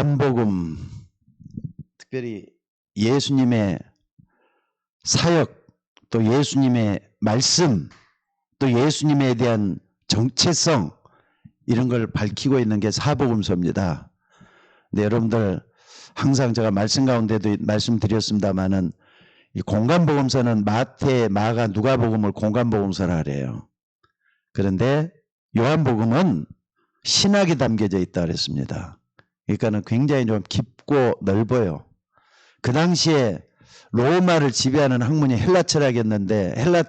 요한복음, 특별히 예수님의 사역, 또 예수님의 말씀, 또 예수님에 대한 정체성, 이런 걸 밝히고 있는 게 사복음서입니다. 근데 여러분들 항상 제가 말씀 가운데도 말씀드렸습니다마는 이 공간복음서는 마태, 마가, 누가복음을 공간복음서라 그래요. 그런데 요한복음은 신학이 담겨져 있다 그랬습니다. 그러니까는 굉장히 좀 깊고 넓어요. 그 당시에 로마를 지배하는 학문이 헬라 철학이었는데 헬라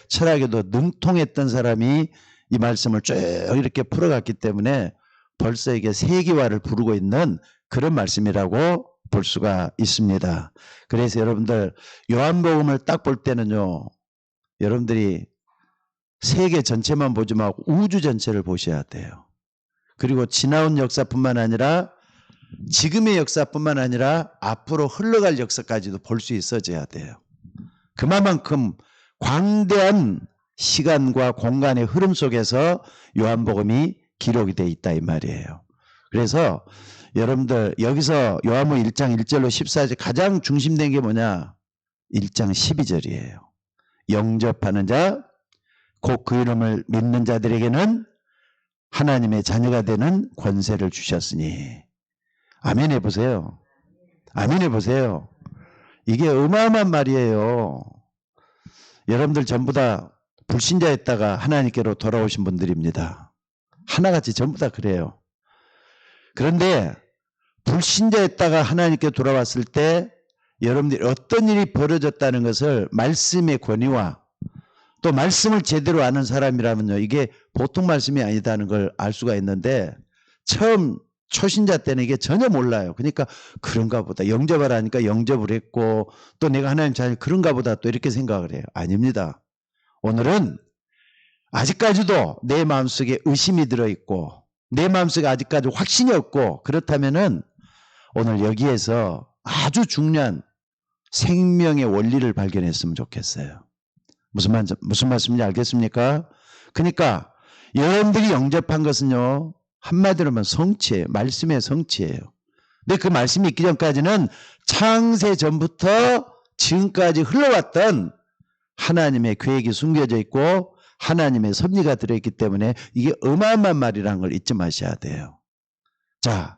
철학에도 능통했던 사람이 이 말씀을 쭉 이렇게 풀어갔기 때문에 벌써 이게 세계화를 부르고 있는 그런 말씀이라고 볼 수가 있습니다. 그래서 여러분들 요한복음을 딱 볼 때는요, 여러분들이 세계 전체만 보지 말고 우주 전체를 보셔야 돼요. 그리고 지나온 역사뿐만 아니라 지금의 역사뿐만 아니라 앞으로 흘러갈 역사까지도 볼 수 있어져야 돼요. 그만큼 광대한 시간과 공간의 흐름 속에서 요한복음이 기록이 되어 있다 이 말이에요. 그래서 여러분들 여기서 요한복음 1장 1절로 14절 가장 중심된 게 뭐냐? 1장 12절이에요. 영접하는 자, 곧 그 이름을 믿는 자들에게는 하나님의 자녀가 되는 권세를 주셨으니. 아멘 해보세요. 아멘 해보세요. 이게 어마어마한 말이에요. 여러분들 전부 다 불신자였다가 하나님께로 돌아오신 분들입니다. 하나같이 전부 다 그래요. 그런데 불신자였다가 하나님께 돌아왔을 때 여러분들이 어떤 일이 벌어졌다는 것을 말씀의 권위와 또 말씀을 제대로 아는 사람이라면요, 이게 보통 말씀이 아니다는 걸 알 수가 있는데 처음 초신자 때는 이게 전혀 몰라요. 그러니까 그런가 보다. 영접을 하니까 영접을 했고 또 내가 하나님 자녀 그런가 보다 또 이렇게 생각을 해요. 아닙니다. 오늘은 아직까지도 내 마음속에 의심이 들어있고 내 마음속에 아직까지 확신이 없고 그렇다면은 오늘 여기에서 아주 중요한 생명의 원리를 발견했으면 좋겠어요. 무슨 말씀인지 알겠습니까? 그러니까 여러분들이 영접한 것은요, 한마디로 하면 성취예요. 말씀의 성취예요. 근데 그 말씀이 있기 전까지는 창세 전부터 지금까지 흘러왔던 하나님의 계획이 숨겨져 있고 하나님의 섭리가 들어있기 때문에 이게 어마어마한 말이라는 걸 잊지 마셔야 돼요. 자,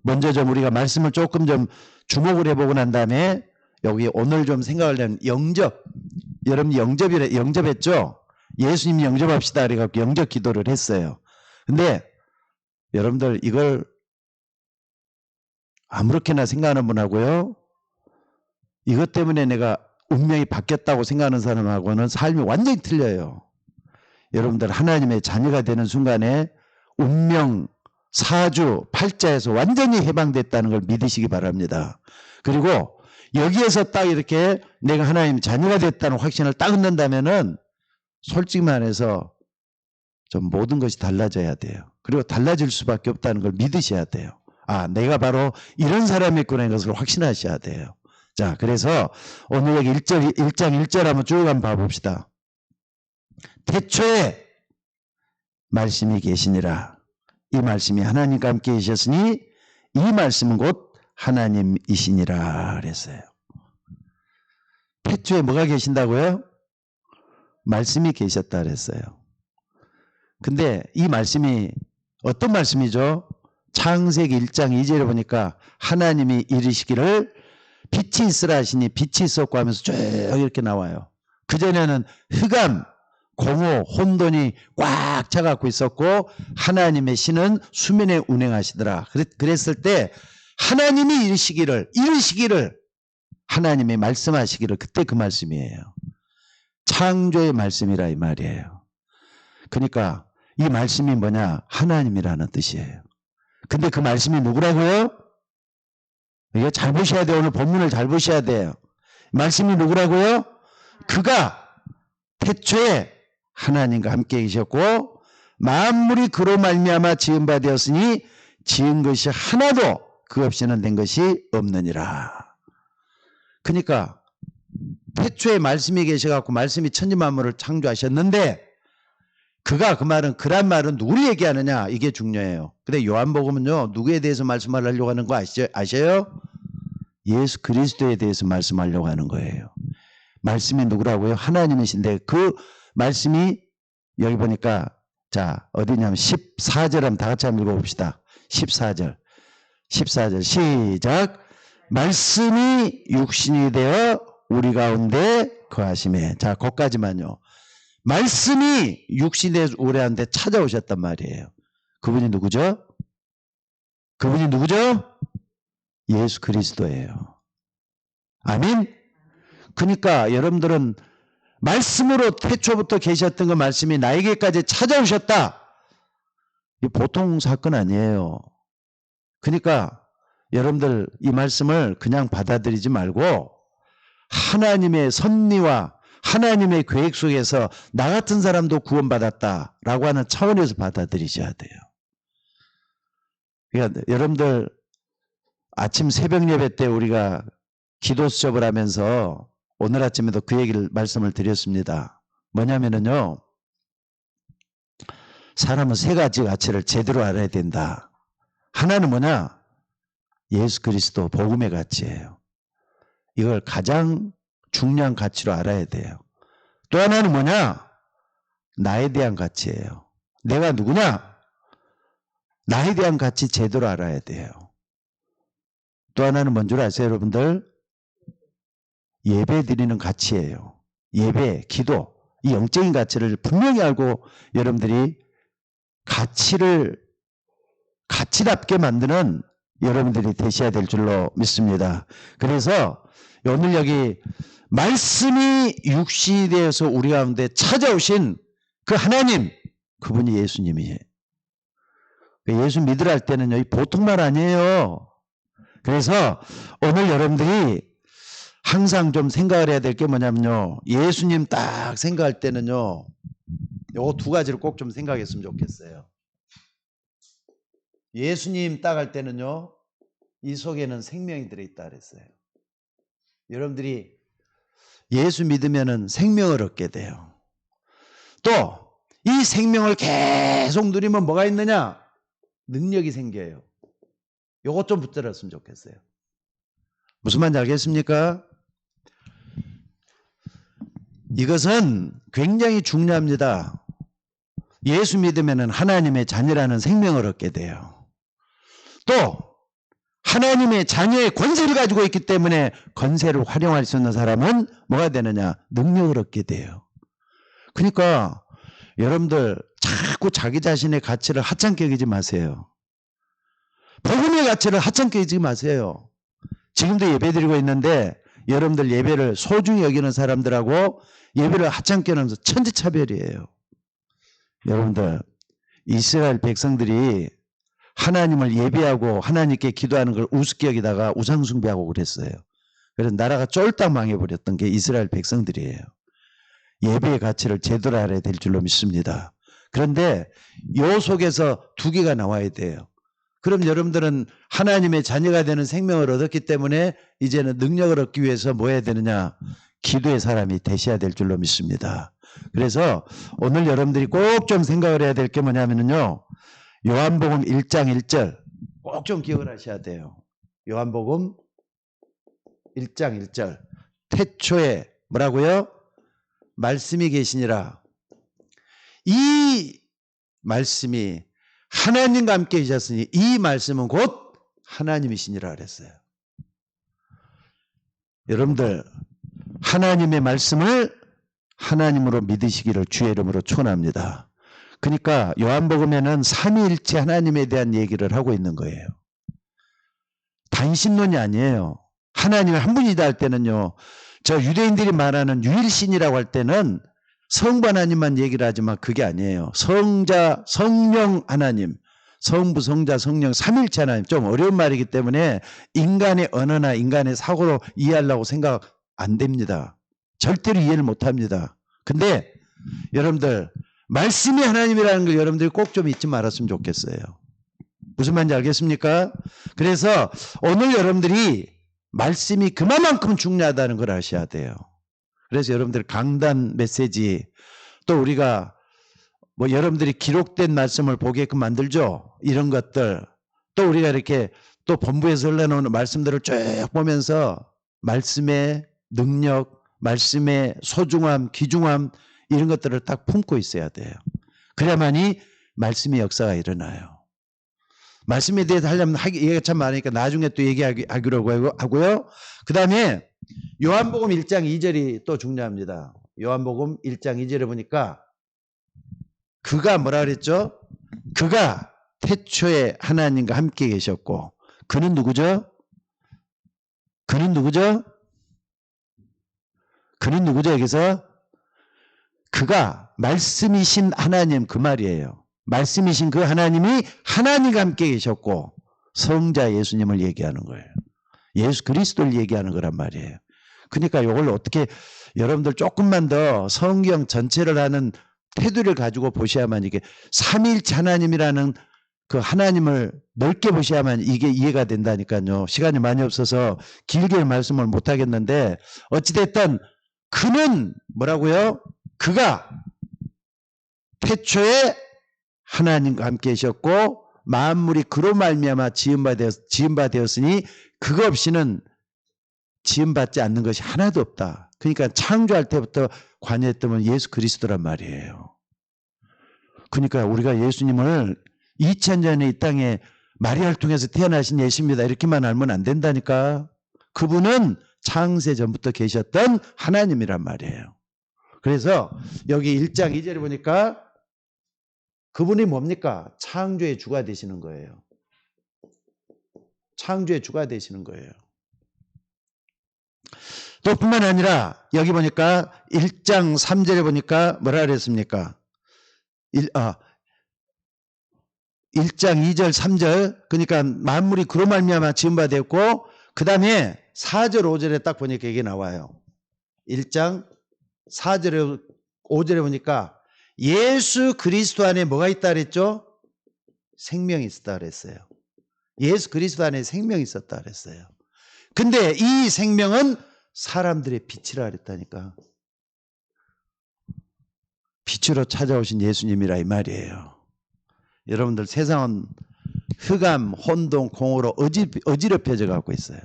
먼저 좀 우리가 말씀을 조금 좀 주목을 해보고 난 다음에 여기 오늘 좀 생각하려면 영접. 여러분 영접했죠? 예수님 영접합시다. 그래갖고 영접 기도를 했어요. 근데 여러분들 이걸 아무렇게나 생각하는 분하고요, 이것 때문에 내가 운명이 바뀌었다고 생각하는 사람하고는 삶이 완전히 틀려요. 여러분들 하나님의 자녀가 되는 순간에 운명, 사주, 팔자에서 완전히 해방됐다는 걸 믿으시기 바랍니다. 그리고 여기에서 딱 이렇게 내가 하나님 자녀가 됐다는 확신을 딱 얻는다면은 솔직히 말해서 좀 모든 것이 달라져야 돼요. 그리고 달라질 수밖에 없다는 걸 믿으셔야 돼요. 아, 내가 바로 이런 사람이구나 이런 것을 확신하셔야 돼요. 자, 그래서 오늘 여기 1장 1절 한번 쭉 한번 봐봅시다. 태초에 말씀이 계시니라. 이 말씀이 하나님과 함께 계셨으니 이 말씀은 곧 하나님이시니라 그랬어요. 태초에 뭐가 계신다고요? 말씀이 계셨다 그랬어요. 근데 이 말씀이 어떤 말씀이죠? 창세기 1장 2절에 보니까 하나님이 이르시기를 빛이 있으라 하시니 빛이 있었고 하면서 쭉 이렇게 나와요. 그전에는 흑암, 공허, 혼돈이 꽉 차갖고 있었고 하나님의 신은 수면에 운행하시더라. 그랬을 때 하나님이 이르시기를 하나님이 말씀하시기를 그때 그 말씀이에요. 창조의 말씀이라 이 말이에요. 그러니까 이 말씀이 뭐냐? 하나님이라는 뜻이에요. 근데 그 말씀이 누구라고요? 이거 잘 보셔야 돼요. 오늘 본문을 잘 보셔야 돼요. 말씀이 누구라고요? 그가 태초에 하나님과 함께 계셨고 만물이 그로 말미암아 지은 바 되었으니 지은 것이 하나도 그 없이는 된 것이 없느니라. 그러니까 태초에 말씀이 계셔갖고 말씀이 천지 만물을 창조하셨는데 그가 그 말은 그란 말은 누구를 얘기하느냐 이게 중요해요. 근데 요한복음은요 누구에 대해서 말씀을 하려고 하는 거 아셔요? 예수 그리스도에 대해서 말씀하려고 하는 거예요. 말씀이 누구라고요? 하나님이신데 그 말씀이 여기 보니까 자 어디냐면 14절 한번 다 같이 한번 읽어봅시다. 14절 시작. 말씀이 육신이 되어 우리 가운데 거하심에. 자 거기까지만요. 말씀이 육신이 되어 우리 가운데 찾아오셨단 말이에요. 그분이 누구죠? 그분이 누구죠? 예수 그리스도예요. 아멘. 그러니까 여러분들은 말씀으로 태초부터 계셨던 그 말씀이 나에게까지 찾아오셨다. 이 보통 사건 아니에요. 그러니까 여러분들 이 말씀을 그냥 받아들이지 말고 하나님의 섭리와 하나님의 계획 속에서 나 같은 사람도 구원받았다라고 하는 차원에서 받아들이셔야 돼요. 그러니까 여러분들 아침 새벽 예배 때 우리가 기도 수첩을 하면서 오늘 아침에도 그 얘기를 말씀을 드렸습니다. 뭐냐면요. 사람은 세 가지 가치를 제대로 알아야 된다. 하나는 뭐냐? 예수 그리스도 복음의 가치예요. 이걸 가장 중요한 가치로 알아야 돼요. 또 하나는 뭐냐? 나에 대한 가치예요. 내가 누구냐? 나에 대한 가치 제대로 알아야 돼요. 또 하나는 뭔 줄 아세요, 여러분들? 예배 드리는 가치예요. 예배, 기도, 이 영적인 가치를 분명히 알고 여러분들이 가치답게 만드는 여러분들이 되셔야 될 줄로 믿습니다. 그래서 오늘 여기 말씀이 육신이 되어서 우리 가운데 찾아오신 그 하나님, 그분이 예수님이에요. 예수 믿으라 할 때는요, 보통 말 아니에요. 그래서 오늘 여러분들이 항상 좀 생각을 해야 될 게 뭐냐면요. 예수님 딱 생각할 때는요. 요거 두 가지를 꼭 좀 생각했으면 좋겠어요. 예수님 딱 할 때는요. 이 속에는 생명이 들어있다 그랬어요. 여러분들이 예수 믿으면은 생명을 얻게 돼요. 또 이 생명을 계속 누리면 뭐가 있느냐? 능력이 생겨요. 요것 좀 붙들었으면 좋겠어요. 무슨 말인지 알겠습니까? 이것은 굉장히 중요합니다. 예수 믿으면 하나님의 자녀라는 생명을 얻게 돼요. 또 하나님의 자녀의 권세를 가지고 있기 때문에 권세를 활용할 수 있는 사람은 뭐가 되느냐? 능력을 얻게 돼요. 그러니까 여러분들 자꾸 자기 자신의 가치를 하찮게 여기지 마세요. 복음의 가치를 하찮게 여기지 마세요. 지금도 예배드리고 있는데 여러분들 예배를 소중히 여기는 사람들하고 예배를 하찮게 하면서 천지차별이에요. 여러분들 이스라엘 백성들이 하나님을 예배하고 하나님께 기도하는 걸 우습게 여기다가 우상숭배하고 그랬어요. 그래서 나라가 쫄딱 망해버렸던 게 이스라엘 백성들이에요. 예배의 가치를 제대로 알아야 될 줄로 믿습니다. 그런데 요 속에서 두 개가 나와야 돼요. 그럼 여러분들은 하나님의 자녀가 되는 생명을 얻었기 때문에 이제는 능력을 얻기 위해서 뭐 해야 되느냐? 기도의 사람이 되셔야 될 줄로 믿습니다. 그래서 오늘 여러분들이 꼭 좀 생각을 해야 될 게 뭐냐면요. 요한복음 1장 1절 꼭 좀 기억을 하셔야 돼요. 요한복음 1장 1절 태초에 뭐라고요? 말씀이 계시니라. 이 말씀이 하나님과 함께 계셨으니 이 말씀은 곧 하나님이시니라 그랬어요. 여러분들 하나님의 말씀을 하나님으로 믿으시기를 주의 이름으로 축원합니다. 그러니까 요한복음에는 삼위일체 하나님에 대한 얘기를 하고 있는 거예요. 단신론이 아니에요. 하나님이 한 분이다 할 때는요. 저 유대인들이 말하는 유일신이라고 할 때는 성부 하나님만 얘기를 하지만 그게 아니에요. 성자, 성령 하나님, 성부, 성자, 성령, 삼일체 하나님. 좀 어려운 말이기 때문에 인간의 언어나 인간의 사고로 이해하려고 생각 안 됩니다. 절대로 이해를 못 합니다. 근데 여러분들 말씀이 하나님이라는 걸 여러분들이 꼭 좀 잊지 말았으면 좋겠어요. 무슨 말인지 알겠습니까? 그래서 오늘 여러분들이 말씀이 그만큼 중요하다는 걸 아셔야 돼요. 그래서 여러분들 강단 메시지 또 우리가 뭐 여러분들이 기록된 말씀을 보게끔 만들죠. 이런 것들. 또 우리가 이렇게 또 본부에서 흘러나오는 말씀들을 쭉 보면서 말씀의 능력, 말씀의 소중함, 귀중함 이런 것들을 딱 품고 있어야 돼요. 그래야만이 말씀의 역사가 일어나요. 말씀에 대해서 하려면 얘기가 참 많으니까 나중에 또 얘기하기로 하고요. 그 다음에 요한복음 1장 2절이 또 중요합니다. 요한복음 1장 2절에 보니까 그가 뭐라 그랬죠? 그가 태초에 하나님과 함께 계셨고 그는 누구죠? 그는 누구죠? 그는 누구죠? 여기서 그가 말씀이신 하나님 그 말이에요. 말씀이신 그 하나님이 하나님과 함께 계셨고 성자 예수님을 얘기하는 거예요. 예수 그리스도를 얘기하는 거란 말이에요. 그러니까 이걸 어떻게 여러분들 조금만 더 성경 전체를 하는 태도를 가지고 보셔야만 이게 삼위일체 하나님이라는 그 하나님을 넓게 보셔야만 이게 이해가 된다니까요. 시간이 많이 없어서 길게 말씀을 못 하겠는데 어찌됐든 그는 뭐라고요? 그가 태초에 하나님과 함께 계셨고 만물이 그로 말미암아 지은 바 되었으니 그거 없이는 지음받지 않는 것이 하나도 없다. 그러니까 창조할 때부터 관여했던 예수 그리스도란 말이에요. 그러니까 우리가 예수님을 2000년에 이 땅에 마리아를 통해서 태어나신 예수입니다. 이렇게만 알면 안 된다니까. 그분은 창세 전부터 계셨던 하나님이란 말이에요. 그래서 여기 1장 2절에 보니까 그분이 뭡니까? 창조의 주가 되시는 거예요. 창조의 주가 되시는 거예요. 또 뿐만 아니라 여기 보니까 1장 3절에 보니까 뭐라 그랬습니까? 1장 2절 3절 그러니까 만물이 그로 말미암아 지은 바 되었고 그 다음에 4절 5절에 딱 보니까 이게 나와요. 1장 4절에 5절에 보니까 예수 그리스도 안에 뭐가 있다 그랬죠? 생명이 있었다 그랬어요. 예수 그리스도 안에 생명이 있었다 그랬어요. 근데 이 생명은 사람들의 빛이라 그랬다니까. 빛으로 찾아오신 예수님이라 이 말이에요. 여러분들 세상은 흑암, 혼돈, 공허로 어지럽혀져 갖고 있어요.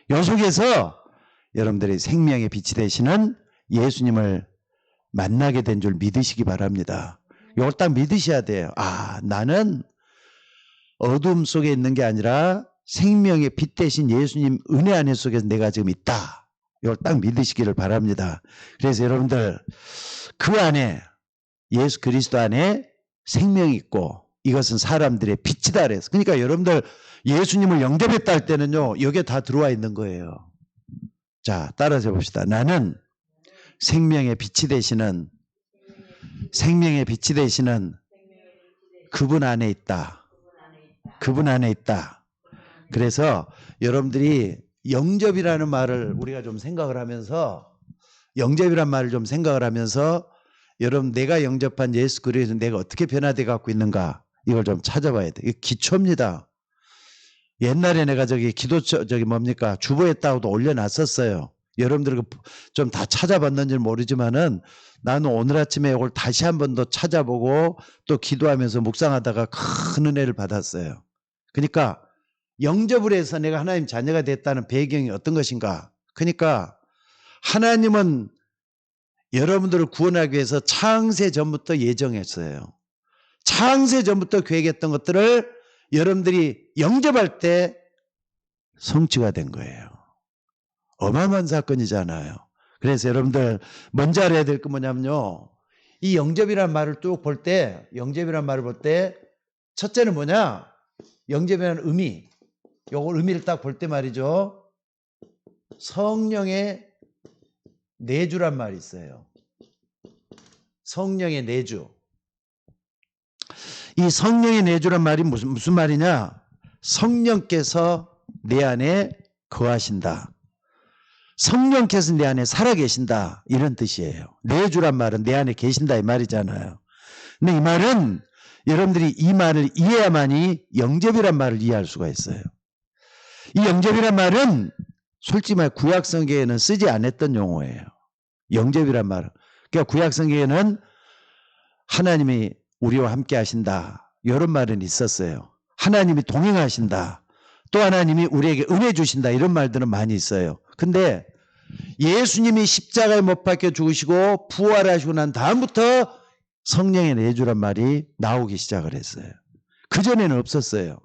요 속에서 여러분들이 생명의 빛이 되시는 예수님을 만나게 된 줄 믿으시기 바랍니다. 이걸 딱 믿으셔야 돼요. 아, 나는 어둠 속에 있는 게 아니라 생명의 빛 대신 예수님 은혜 안에 속에서 내가 지금 있다. 이걸 딱 믿으시기를 바랍니다. 그래서 여러분들 그 안에 예수 그리스도 안에 생명이 있고 이것은 사람들의 빛이다 그래서 그러니까 여러분들 예수님을 영접했다 할 때는요 여기에 다 들어와 있는 거예요. 자 따라서 봅시다. 나는 생명의 빛이 되시는 그분 안에 있다. 그분 안에 있다. 그래서 여러분들이 영접이라는 말을 우리가 좀 생각을 하면서 영접이라는 말을 좀 생각을 하면서 여러분 내가 영접한 예수 그리스도 내가 어떻게 변화돼 갖고 있는가 이걸 좀 찾아봐야 돼. 이게 기초입니다. 옛날에 내가 뭡니까 주보했다고도 올려놨었어요. 여러분들 좀 다 찾아봤는지 모르지만은 나는 오늘 아침에 이걸 다시 한 번 더 찾아보고 또 기도하면서 묵상하다가 큰 은혜를 받았어요. 그러니까 영접을 해서 내가 하나님 자녀가 됐다는 배경이 어떤 것인가? 그러니까 하나님은 여러분들을 구원하기 위해서 창세 전부터 예정했어요. 창세 전부터 계획했던 것들을 여러분들이 영접할 때 성취가 된 거예요. 어마어마한 사건이잖아요. 그래서 여러분들 먼저 알아야 될 거 뭐냐면요. 이 영접이라는 말을 쭉 볼 때 첫째는 뭐냐? 영접이라는 의미. 요걸 의미를 딱 볼 때 말이죠. 성령의 내주란 말이 있어요. 성령의 내주. 이 성령의 내주란 말이 무슨 말이냐? 성령께서 내 안에 거하신다. 성령께서 내 안에 살아계신다. 이런 뜻이에요. 내주란 말은 내 안에 계신다 이 말이잖아요. 근데 이 말은 여러분들이 이 말을 이해야만이 영접이란 말을 이해할 수가 있어요. 이 영접이란 말은 솔직히 말 구약성경에는 쓰지 않았던 용어예요. 영접이란 말은. 그러니까 구약성경에는 하나님이 우리와 함께 하신다. 이런 말은 있었어요. 하나님이 동행하신다. 또 하나님이 우리에게 은혜 주신다. 이런 말들은 많이 있어요. 근데 예수님이 십자가에 못 박혀 죽으시고 부활하시고 난 다음부터 성령의 내주란 말이 나오기 시작을 했어요. 그전에는 없었어요.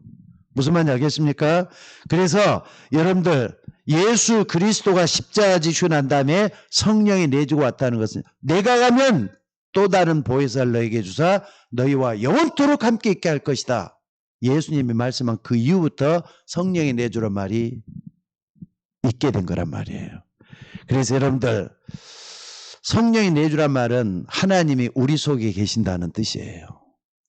무슨 말인지 알겠습니까? 그래서 여러분들 예수 그리스도가 십자가 지시고 난 다음에 성령이 내주고 왔다는 것은 내가 가면 또 다른 보혜사를 너에게 주사 너희와 영원토록 함께 있게 할 것이다. 예수님이 말씀한 그 이후부터 성령이 내주란 말이 있게 된 거란 말이에요. 그래서 여러분들 성령이 내주란 말은 하나님이 우리 속에 계신다는 뜻이에요.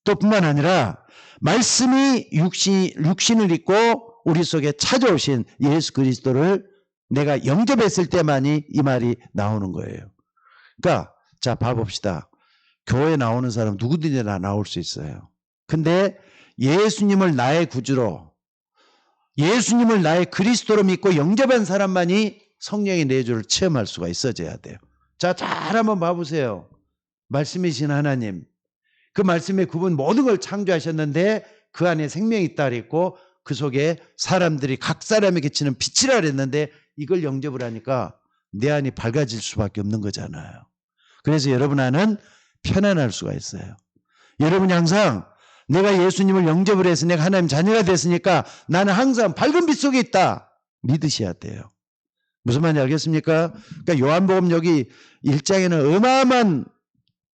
또 뿐만 아니라 말씀이 육신을 입고 우리 속에 찾아오신 예수 그리스도를 내가 영접했을 때만이 이 말이 나오는 거예요. 그러니까 자 봐봅시다. 교회 나오는 사람 누구든지나 나올 수 있어요. 근데 예수님을 나의 구주로 예수님을 나의 그리스도로 믿고 영접한 사람만이 성령의 내주를 체험할 수가 있어져야 돼요. 자, 잘 한번 봐보세요. 말씀이신 하나님. 그 말씀에 그분 모든 걸 창조하셨는데 그 안에 생명이 있다 그랬고 그 속에 사람들이 각 사람에게 비치는 빛이라 그랬는데 이걸 영접을 하니까 내 안이 밝아질 수밖에 없는 거잖아요. 그래서 여러분 안은 편안할 수가 있어요. 여러분이 항상 내가 예수님을 영접을 해서 내가 하나님 자녀가 됐으니까 나는 항상 밝은 빛 속에 있다. 믿으셔야 돼요. 무슨 말인지 알겠습니까? 그러니까 요한복음 여기 1장에는 어마어마한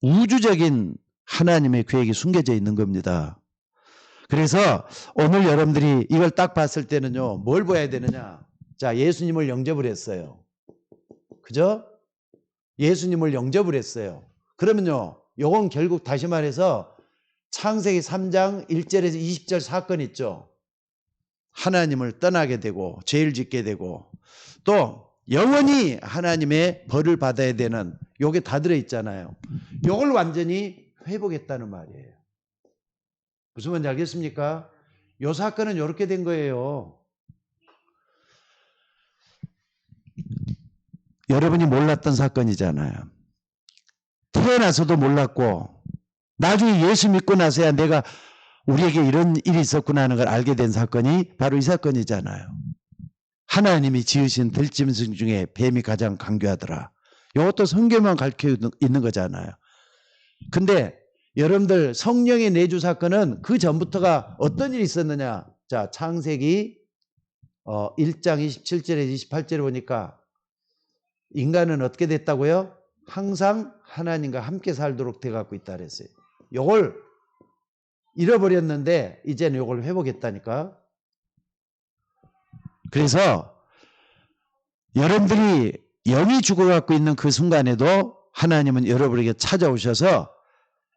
우주적인 하나님의 계획이 숨겨져 있는 겁니다. 그래서 오늘 여러분들이 이걸 딱 봤을 때는요, 뭘 봐야 되느냐? 자, 예수님을 영접을 했어요. 그죠? 예수님을 영접을 했어요. 그러면요, 요건 결국 다시 말해서 창세기 3장 1절에서 20절 사건 있죠. 하나님을 떠나게 되고 죄를 짓게 되고 또 영원히 하나님의 벌을 받아야 되는 요게 다 들어있잖아요. 요걸 완전히 회복했다는 말이에요. 무슨 말인지 알겠습니까? 요 사건은 이렇게 된 거예요. 여러분이 몰랐던 사건이잖아요. 태어나서도 몰랐고 나중에 예수 믿고 나서야 내가 우리에게 이런 일이 있었구나 하는 걸 알게 된 사건이 바로 이 사건이잖아요. 하나님이 지으신 들짐승 중에 뱀이 가장 강교하더라. 이것도 성경만 가르쳐 있는 거잖아요. 근데 여러분들 성령의 내주 사건은 그 전부터가 어떤 일이 있었느냐. 자, 창세기 1장 27절에서 28절에 보니까 인간은 어떻게 됐다고요? 항상 하나님과 함께 살도록 돼갖고 있다 그랬어요. 이걸 잃어버렸는데 이제는 이걸 회복했다니까. 그래서 여러분들이 영이 죽어갖고 있는 그 순간에도 하나님은 여러분에게 찾아오셔서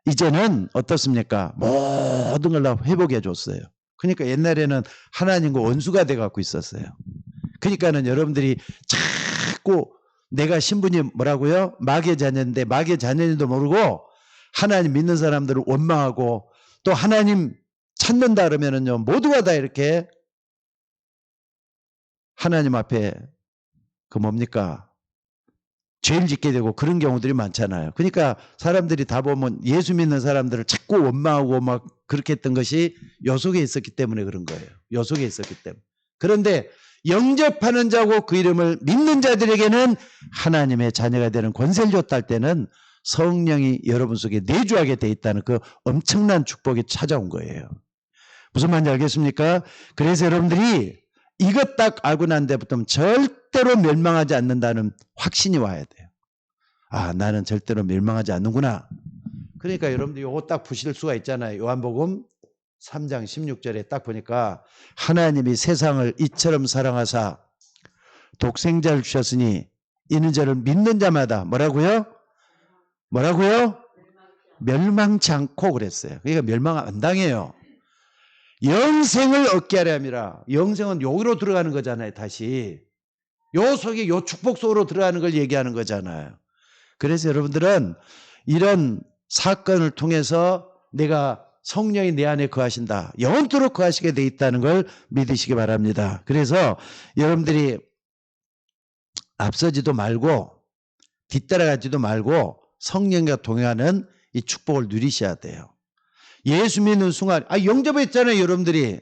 이제는 어떻습니까? 모든 걸 다 회복해 줬어요. 그러니까 옛날에는 하나님과 원수가 돼갖고 있었어요. 그러니까는 여러분들이 자꾸 내가 신분이 뭐라고요? 마귀의 자녀인데 마귀의 자녀인지도 모르고 하나님 믿는 사람들을 원망하고 또 하나님 찾는다 그러면은요 모두가 다 이렇게 하나님 앞에 그 뭡니까? 죄를 짓게 되고 그런 경우들이 많잖아요. 그러니까 사람들이 다 보면 예수 믿는 사람들을 자꾸 원망하고 막 그렇게 했던 것이 요 속에 있었기 때문에 그런 거예요. 요 속에 있었기 때문에. 그런데 영접하는 자고 그 이름을 믿는 자들에게는 하나님의 자녀가 되는 권세를 줬다 할 때는 성령이 여러분 속에 내주하게 돼 있다는 그 엄청난 축복이 찾아온 거예요. 무슨 말인지 알겠습니까? 그래서 여러분들이 이것 딱 알고 난 데부터는 절대로 멸망하지 않는다는 확신이 와야 돼요. 아, 나는 절대로 멸망하지 않는구나. 그러니까 여러분들 이거 딱 보실 수가 있잖아요. 요한복음 3장 16절에 딱 보니까 하나님이 세상을 이처럼 사랑하사 독생자를 주셨으니 이는 저를 믿는 자마다 뭐라고요? 뭐라고요? 멸망치 않고 그랬어요. 그러니까 멸망 안 당해요. 영생을 얻게 하려 함이라. 영생은 여기로 들어가는 거잖아요. 다시 요 속에 요 축복 속으로 들어가는 걸 얘기하는 거잖아요. 그래서 여러분들은 이런 사건을 통해서 내가 성령이 내 안에 거하신다. 영원토록 거하시게 돼 있다는 걸 믿으시기 바랍니다. 그래서 여러분들이 앞서지도 말고 뒤따라가지도 말고 성령과 동행하는 이 축복을 누리셔야 돼요. 예수 믿는 순간, 영접했잖아요, 여러분들이.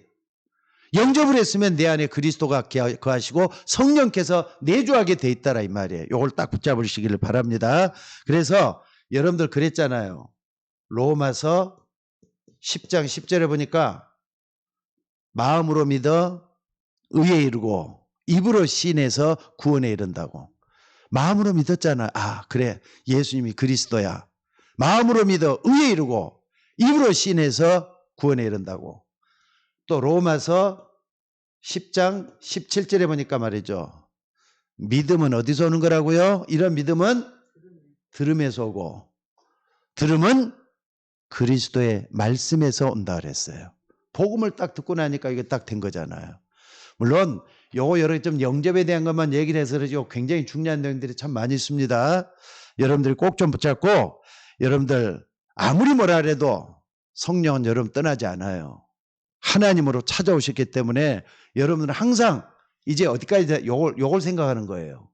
영접을 했으면 내 안에 그리스도가 거하시고 성령께서 내주하게 돼 있다라 이 말이에요. 이걸 딱 붙잡으시기를 바랍니다. 그래서 여러분들 그랬잖아요. 로마서 10장 10절에 보니까 마음으로 믿어 의에 이르고 입으로 시인해서 구원에 이른다고. 마음으로 믿었잖아. 그래, 예수님이 그리스도야. 마음으로 믿어 의에 이르고 입으로 시인해서 구원에 이른다고. 또 로마서 10장 17절에 보니까 말이죠. 믿음은 어디서 오는 거라고요? 이런 믿음은 들음에서 오고 들음은 그리스도의 말씀에서 온다 그랬어요. 복음을 딱 듣고 나니까 이게 딱 된 거잖아요. 물론 요거 여러 좀 영접에 대한 것만 얘기를 해서 그러죠. 굉장히 중요한 내용들이 참 많이 있습니다. 여러분들이 꼭 좀 붙잡고, 여러분들 아무리 뭐라 해도 성령은 여러분 떠나지 않아요. 하나님으로 찾아오셨기 때문에 여러분은 항상 이제 어디까지 요걸 생각하는 거예요.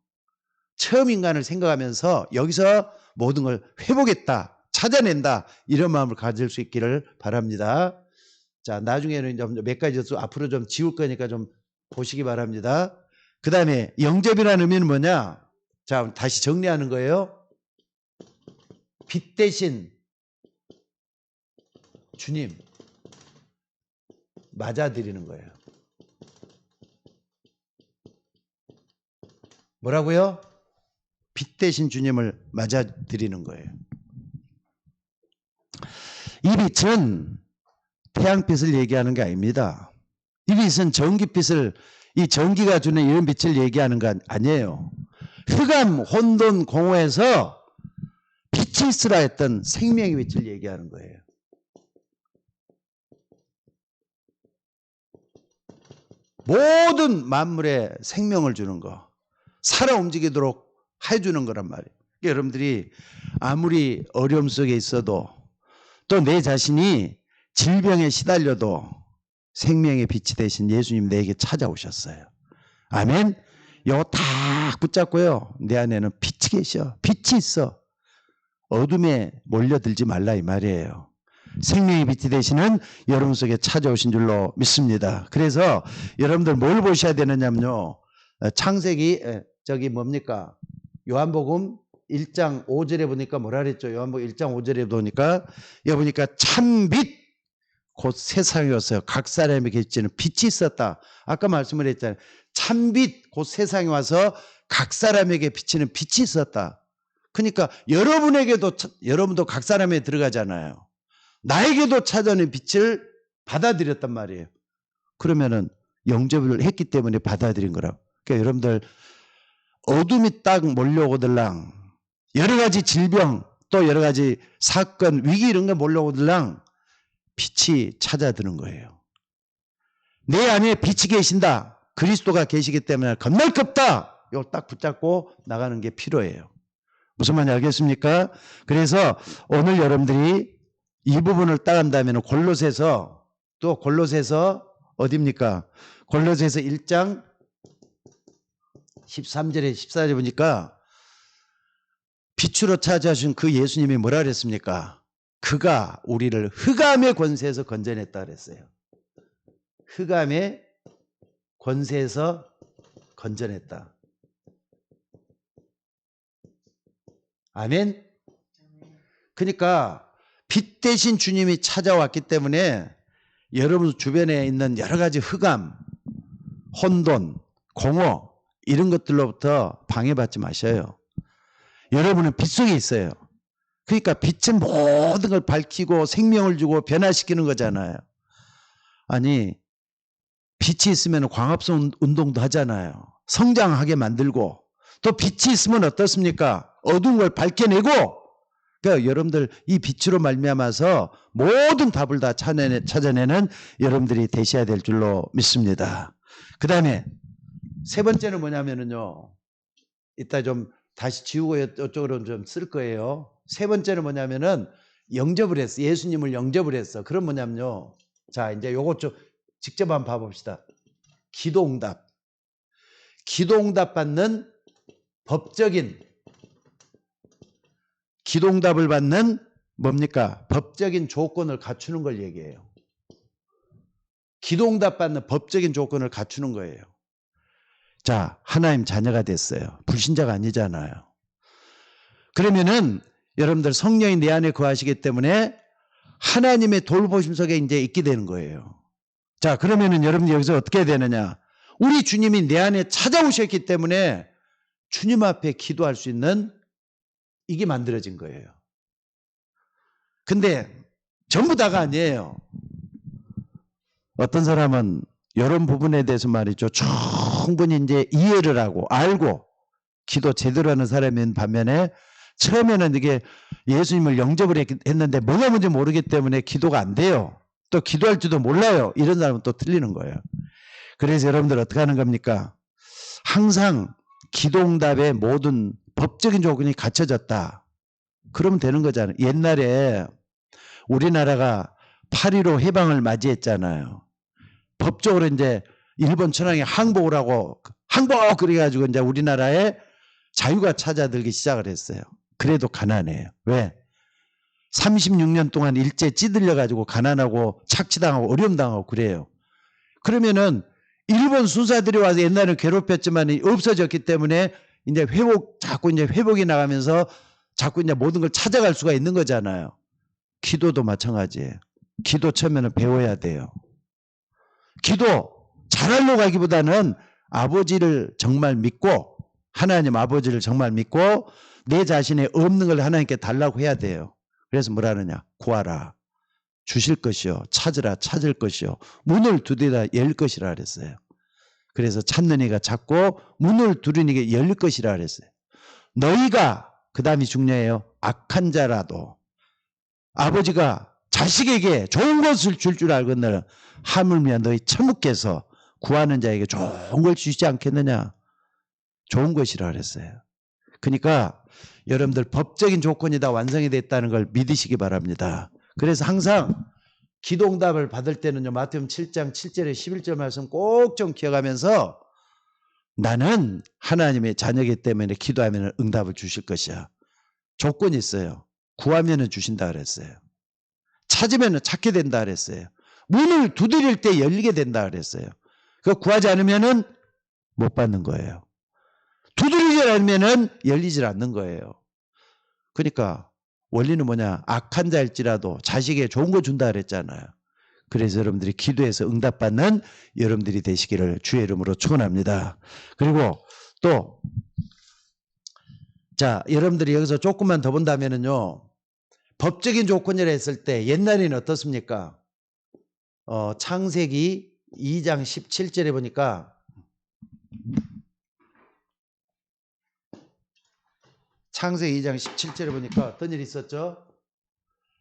처음 인간을 생각하면서 여기서 모든 걸 회복했다, 찾아낸다, 이런 마음을 가질 수 있기를 바랍니다. 자, 나중에는 좀 몇 가지 앞으로 좀 지울 거니까 좀 보시기 바랍니다. 그 다음에 영접이라는 의미는 뭐냐? 자, 다시 정리하는 거예요. 빛 대신 주님 맞아드리는 거예요. 뭐라고요? 빛 대신 주님을 맞아드리는 거예요. 이 빛은 태양빛을 얘기하는 게 아닙니다. 이 빛은 전기빛을, 이 전기가 주는 이런 빛을 얘기하는 건 아니에요. 흑암, 혼돈, 공허에서 빛이 있으라 했던 생명의 빛을 얘기하는 거예요. 모든 만물에 생명을 주는 거, 살아 움직이도록 해주는 거란 말이에요. 여러분들이 아무리 어려움 속에 있어도 또 내 자신이 질병에 시달려도 생명의 빛이 되신 예수님 내게 찾아오셨어요. 아멘. 이거 다 붙잡고요. 내 안에는 빛이 계셔. 빛이 있어. 어둠에 몰려들지 말라 이 말이에요. 생명의 빛이 되시는 여러분 속에 찾아오신 줄로 믿습니다. 그래서 여러분들 뭘 보셔야 되느냐면요. 창세기 뭡니까? 요한복음 1장 5절에 보니까 뭐라 그랬죠? 요한복음 1장 5절에 보니까 여기 보니까 참빛 곧 세상에 와서 각 사람에게 비치는 빛이 있었다. 아까 말씀을 했잖아요. 참빛 곧 세상에 와서 각 사람에게 비치는 빛이 있었다. 그러니까 여러분도 각 사람에 들어가잖아요. 나에게도 찾아오는 빛을 받아들였단 말이에요. 그러면은 영접을 했기 때문에 받아들인 거라고. 그러니까 여러분들 어둠이 딱 몰려오들랑 여러 가지 질병 또 여러 가지 사건 위기 이런 게 몰려오들랑 빛이 찾아드는 거예요. 내 안에 빛이 계신다. 그리스도가 계시기 때문에 겁날 것 없다. 이거 딱 붙잡고 나가는 게 필요해요. 무슨 말인지 알겠습니까? 그래서 오늘 여러분들이 이 부분을 따간다면 골로새서 어디입니까? 골로새서 1장 13절에 14절에 보니까 빛으로 찾아주신 그 예수님이 뭐라 그랬습니까? 그가 우리를 흑암의 권세에서 건져냈다 그랬어요. 흑암의 권세에서 건져냈다. 아멘. 그러니까 빛 대신 주님이 찾아왔기 때문에 여러분 주변에 있는 여러 가지 흑암, 혼돈, 공허 이런 것들로부터 방해받지 마셔요. 여러분은 빛 속에 있어요. 그러니까 빛은 모든 걸 밝히고 생명을 주고 변화시키는 거잖아요. 아니 빛이 있으면 광합성 운동도 하잖아요. 성장하게 만들고 또 빛이 있으면 어떻습니까? 어두운 걸 밝혀내고 그러니까 여러분들 이 빛으로 말미암아서 모든 답을 다 찾아내는 여러분들이 되셔야 될 줄로 믿습니다. 그 다음에 세 번째는 뭐냐면요. 이따 좀 다시 지우고 이쪽으로 좀 쓸 거예요. 세 번째는 뭐냐면은 영접을 했어. 예수님을 영접을 했어. 그럼 뭐냐면요. 자, 이제 요것 좀 직접 한번 봐봅시다. 기도응답. 기도응답 받는 법적인 기도응답을 받는 뭡니까? 법적인 조건을 갖추는 걸 얘기해요. 기도응답 받는 법적인 조건을 갖추는 거예요. 자, 하나님 자녀가 됐어요. 불신자가 아니잖아요. 그러면은 여러분들 성령이 내 안에 거하시기 때문에 하나님의 돌보심 속에 이제 있게 되는 거예요. 자, 그러면은 여러분 여기서 어떻게 해야 되느냐? 우리 주님이 내 안에 찾아오셨기 때문에 주님 앞에 기도할 수 있는 이게 만들어진 거예요. 근데 전부 다가 아니에요. 어떤 사람은 이런 부분에 대해서 말이죠. 충분히 이제 이해를 하고 알고 기도 제대로 하는 사람인 반면에 처음에는 이게 예수님을 영접을 했는데 뭐가 뭔지 모르기 때문에 기도가 안 돼요. 또 기도할 줄도 몰라요. 이런 사람은 또 틀리는 거예요. 그래서 여러분들 어떻게 하는 겁니까? 항상 기도응답의 모든 법적인 조건이 갖춰졌다. 그러면 되는 거잖아요. 옛날에 우리나라가 8.15 해방을 맞이했잖아요. 법적으로 이제 일본 천황이 항복을 하고 항복 그래가지고 이제 우리나라에 자유가 찾아들기 시작을 했어요. 그래도 가난해요. 왜? 36년 동안 일제 찌들려가지고 가난하고 착취당하고 어려움당하고 그래요. 그러면은 일본 순사들이 와서 옛날에는 괴롭혔지만 없어졌기 때문에 이제 자꾸 이제 회복이 나가면서 자꾸 이제 모든 걸 찾아갈 수가 있는 거잖아요. 기도도 마찬가지예요. 기도 처음에는 배워야 돼요. 기도 잘하려고 하기보다는 아버지를 정말 믿고 하나님 아버지를 정말 믿고 내 자신에 없는 걸 하나님께 달라고 해야 돼요. 그래서 뭐라느냐? 구하라. 주실 것이요. 찾으라. 찾을 것이요. 문을 두드리라 열 것이라 그랬어요. 그래서 찾는 이가 찾고 문을 두드리는 이가 열릴 것이라 그랬어요. 너희가 그 다음이 중요해요. 악한 자라도 아버지가 자식에게 좋은 것을 줄 줄 알거늘 하물며 너희 처묵께서 구하는 자에게 좋은 걸 주시지 않겠느냐. 좋은 것이라 그랬어요. 그러니까 여러분들 법적인 조건이 다 완성이 됐다는 걸 믿으시기 바랍니다. 그래서 항상 기도응답을 받을 때는요. 마태복음 7장 7절에 11절 말씀 꼭 좀 기억하면서 나는 하나님의 자녀이기 때문에 기도하면 응답을 주실 것이야. 조건이 있어요. 구하면 주신다 그랬어요. 찾으면 찾게 된다 그랬어요. 문을 두드릴 때 열리게 된다 그랬어요. 그거 구하지 않으면 못 받는 거예요. 두드리지 않으면 열리질 않는 거예요. 그러니까 원리는 뭐냐? 악한 자일지라도 자식에게 좋은 거 준다 그랬잖아요. 그래서 여러분들이 기도해서 응답받는 여러분들이 되시기를 주의 이름으로 축원합니다. 그리고 또 자, 여러분들이 여기서 조금만 더 본다면은요. 법적인 조건이라 했을 때 옛날에는 어떻습니까? 창세기 2장 17절에 보니까 창세기 2장 17절에 보니까 어떤 일이 있었죠?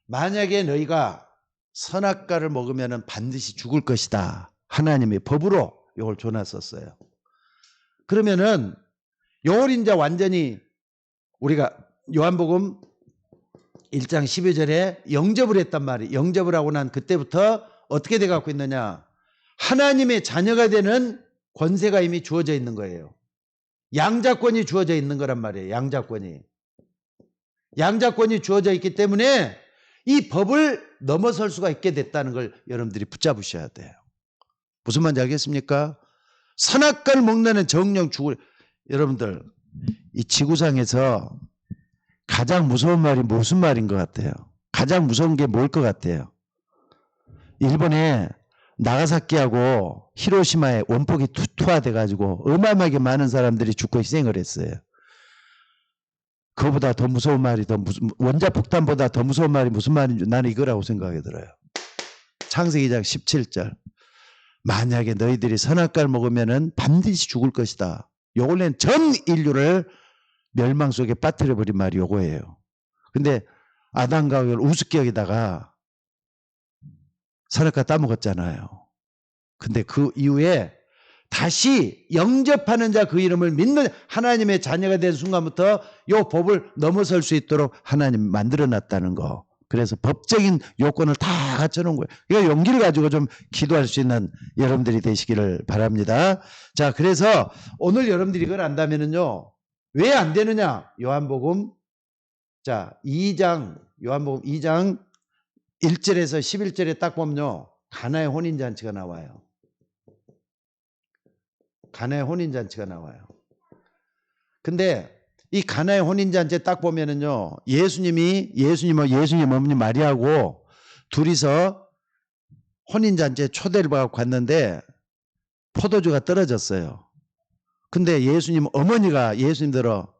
만약에 너희가 선악과를 먹으면 반드시 죽을 것이다. 하나님의 법으로 이걸 줘놨었어요. 그러면은 요걸 이제 완전히 우리가 요한복음 1장 12절에 영접을 했단 말이에요. 영접을 하고 난 그때부터 어떻게 돼 갖고 있느냐? 하나님의 자녀가 되는 권세가 이미 주어져 있는 거예요. 양자권이 주어져 있는 거란 말이에요. 양자권이 주어져 있기 때문에 이 법을 넘어설 수가 있게 됐다는 걸 여러분들이 붙잡으셔야 돼요. 무슨 말인지 알겠습니까? 선악과를 먹는 정령 죽을 여러분들 이 지구상에서 가장 무서운 말이 무슨 말인 것 같아요? 가장 무서운 게 뭘 것 같아요? 일본에 나가사키하고 히로시마에 원폭이 투하돼가지고 어마어마하게 많은 사람들이 죽고 희생을 했어요. 그거보다 더 무서운 말이 원자폭탄보다 더 무서운 말이 무슨 말인지 나는 이거라고 생각이 들어요. 창세기 2장 17절. 만약에 너희들이 선악과를 먹으면 반드시 죽을 것이다. 요걸는 전 인류를 멸망 속에 빠뜨려버린 말이 요거예요. 근데 아담과 하와를 우습게 여기다가 선악과 따먹었잖아요. 근데 그 이후에 다시 영접하는 자 그 이름을 믿는 하나님의 자녀가 된 순간부터 이 법을 넘어설 수 있도록 하나님 만들어놨다는 거. 그래서 법적인 요건을 다 갖춰놓은 거예요. 이거 용기를 가지고 좀 기도할 수 있는 여러분들이 되시기를 바랍니다. 자, 그래서 오늘 여러분들이 이걸 안다면은요. 왜 안 되느냐? 요한복음 자 2장 요한복음 2장 1절에서 11절에 딱 보면요. 가나의 혼인잔치가 나와요. 가나의 혼인잔치가 나와요. 근데 이 가나의 혼인잔치에 딱 보면은요. 예수님 어머니 마리아하고 둘이서 혼인잔치에 초대를 받고 갔는데 포도주가 떨어졌어요. 근데 예수님 어머니가 예수님들어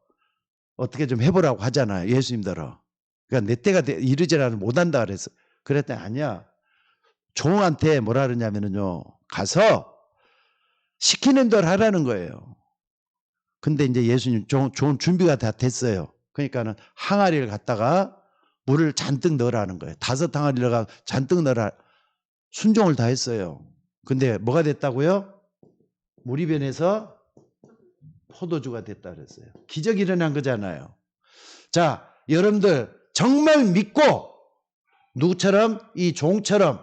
어떻게 좀 해보라고 하잖아요. 예수님들어. 그러니까 내 때가 이르지라도 못한다 그랬어. 그랬더니 아니야. 종한테 뭐라 그러냐면은요. 가서 시키는 대로 하라는 거예요. 근데 이제 예수님 좋은 준비가 다 됐어요. 그러니까는 항아리를 갖다가 물을 잔뜩 넣으라는 거예요. 5항아리를 넣어가 잔뜩 넣으라. 순종을 다 했어요. 근데 뭐가 됐다고요? 물이 변해서 포도주가 됐다 그랬어요. 기적이 일어난 거잖아요. 자, 여러분들 정말 믿고 누구처럼 이 종처럼